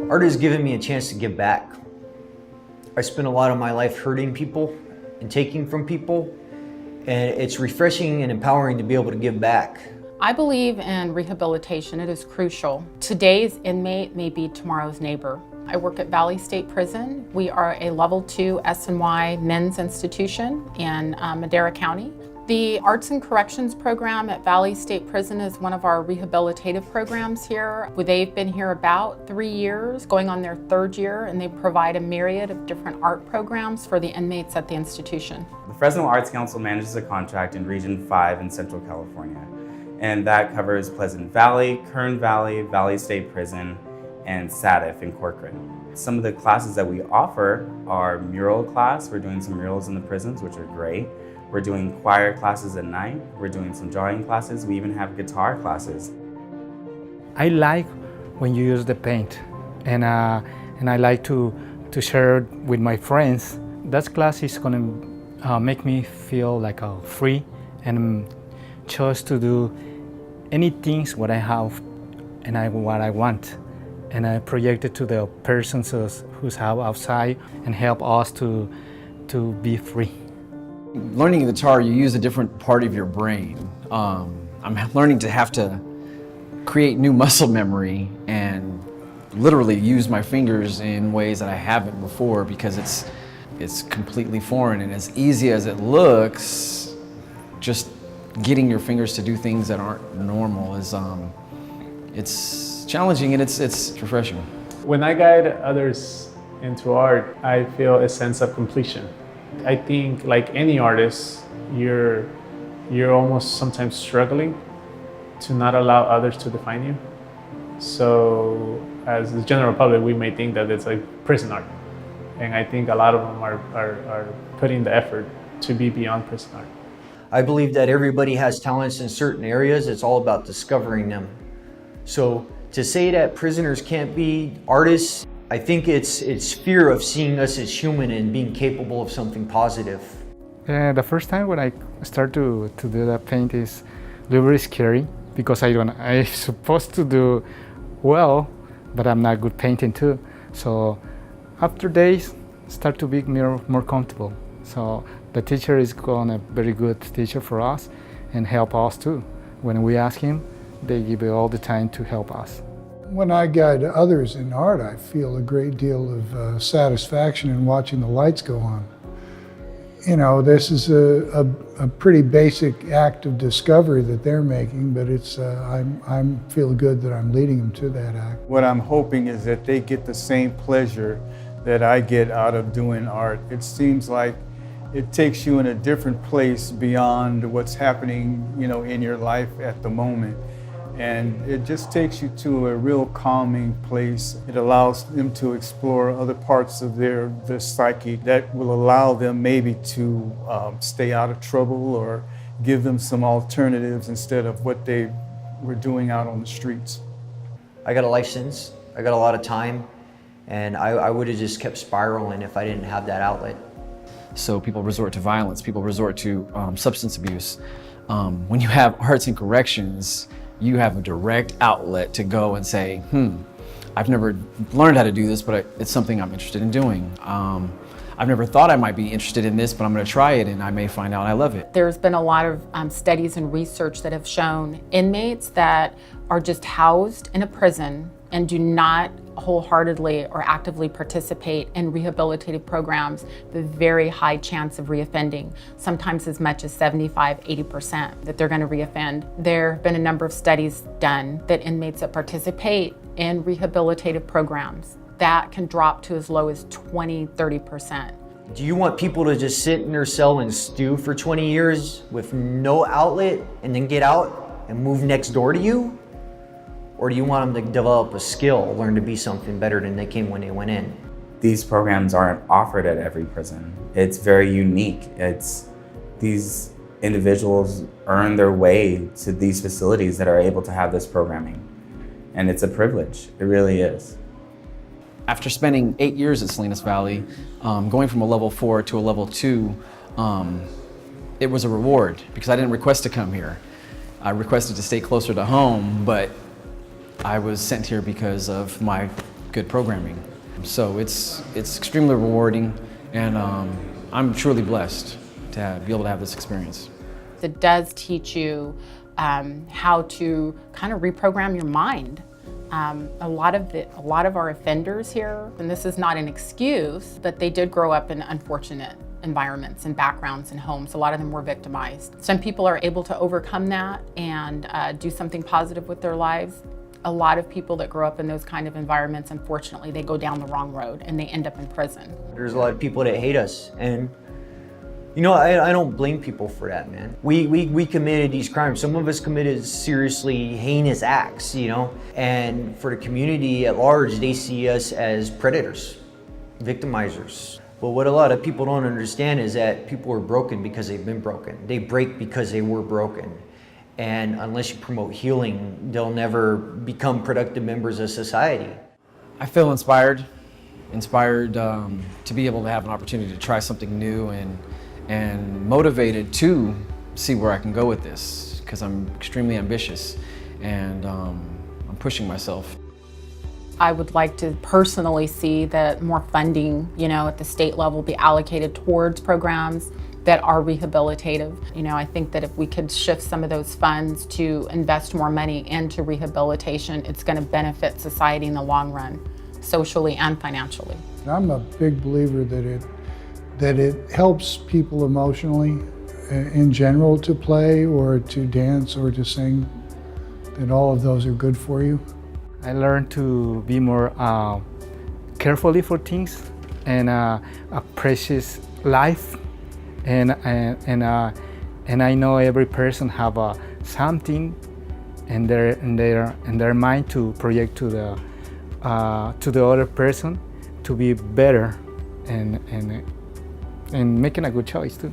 Art has given me a chance to give back. I spent a lot of my life hurting people and taking from people, and it's refreshing and empowering to be able to give back. I believe in rehabilitation. It is crucial. Today's inmate may be tomorrow's neighbor. I work at Valley State Prison. We are a level 2 S&Y men's institution in Madera County. The Arts and Corrections program at Valley State Prison is one of our rehabilitative programs here. They've been here about 3 years, going on their 3rd year, and they provide a myriad of different art programs for the inmates at the institution. The Fresno Arts Council manages a contract in Region 5 in Central California, and that covers Pleasant Valley, Kern Valley, Valley State Prison, and SADF in Corcoran. Some of the classes that we offer are mural class. We're doing some murals in the prisons, which are great. We're doing choir classes at night. We're doing some drawing classes. We even have guitar classes. I like when you use the paint, and I like to share it with my friends. That class is gonna make me feel like free and choose to do any things what I have and what I want. And I project it to the persons who's outside and help us to be free. Learning guitar, you use a different part of your brain. I'm learning to have to create new muscle memory and literally use my fingers in ways that I haven't before because it's completely foreign. And as easy as it looks, just getting your fingers to do things that aren't normal is it's challenging and it's refreshing. When I guide others into art, I feel a sense of completion. I think, like any artist, you're almost sometimes struggling to not allow others to define you. So as the general public, we may think that it's like prison art. And I think a lot of them are putting the effort to be beyond prison art. I believe that everybody has talents in certain areas. It's all about discovering them. So to say that prisoners can't be artists, I think it's fear of seeing us as human and being capable of something positive. The first time when I start to do that paint is a little bit scary because I'm supposed to do well, but I'm not good painting too. So after days, start to be more comfortable. So the teacher is a very good teacher for us and help us too. When we ask him, they give it all the time to help us. When I guide others in art, I feel a great deal of satisfaction in watching the lights go on. You know, this is a pretty basic act of discovery that they're making, but I feel good that I'm leading them to that act. What I'm hoping is that they get the same pleasure that I get out of doing art. It seems like it takes you in a different place beyond what's happening, in your life at the moment. And it just takes you to a real calming place. It allows them to explore other parts of their psyche that will allow them maybe to stay out of trouble or give them some alternatives instead of what they were doing out on the streets. I got a license, I got a lot of time, and I would have just kept spiraling if I didn't have that outlet. So people resort to violence, people resort to substance abuse. When you have arts and corrections, you have a direct outlet to go and say, I've never learned how to do this, but it's something I'm interested in doing. I've never thought I might be interested in this, but I'm gonna try it and I may find out I love it. There's been a lot of studies and research that have shown inmates that are just housed in a prison and do not wholeheartedly or actively participate in rehabilitative programs, the very high chance of reoffending, sometimes as much as 75–80% that they're going to reoffend. There have been a number of studies done that inmates that participate in rehabilitative programs, that can drop to as low as 20–30%. Do you want people to just sit in their cell and stew for 20 years with no outlet and then get out and move next door to you? Or do you want them to develop a skill, learn to be something better than they came when they went in? These programs aren't offered at every prison. It's very unique. These individuals earn their way to these facilities that are able to have this programming. And it's a privilege, it really is. After spending 8 years at Salinas Valley, going from a level 4 to a level 2, it was a reward because I didn't request to come here. I requested to stay closer to home, but I was sent here because of my good programming. So it's extremely rewarding, and I'm truly blessed to be able to have this experience. It does teach you how to kind of reprogram your mind. A lot of our offenders here, and this is not an excuse, but they did grow up in unfortunate environments and backgrounds and homes. A lot of them were victimized. Some people are able to overcome that and do something positive with their lives. A lot of people that grow up in those kind of environments, unfortunately, they go down the wrong road and they end up in prison. There's a lot of people that hate us, and you know, I don't blame people for that, man. We committed these crimes. Some of us committed seriously heinous acts, you know, and for the community at large, they see us as predators, victimizers. But what a lot of people don't understand is that people are broken because they've been broken. They break because they were broken. And unless you promote healing, they'll never become productive members of society. I feel inspired to be able to have an opportunity to try something new, and motivated to see where I can go with this, because I'm extremely ambitious, and I'm pushing myself. I would like to personally see that more funding, you know, at the state level be allocated towards programs that are rehabilitative. You know, I think that if we could shift some of those funds to invest more money into rehabilitation, it's going to benefit society in the long run, socially and financially. I'm a big believer that it helps people emotionally in general to play or to dance or to sing, that all of those are good for you. I learned to be more carefully for things and appreciate life, and I know every person have something in their mind to project to the other person to be better and making a good choice too.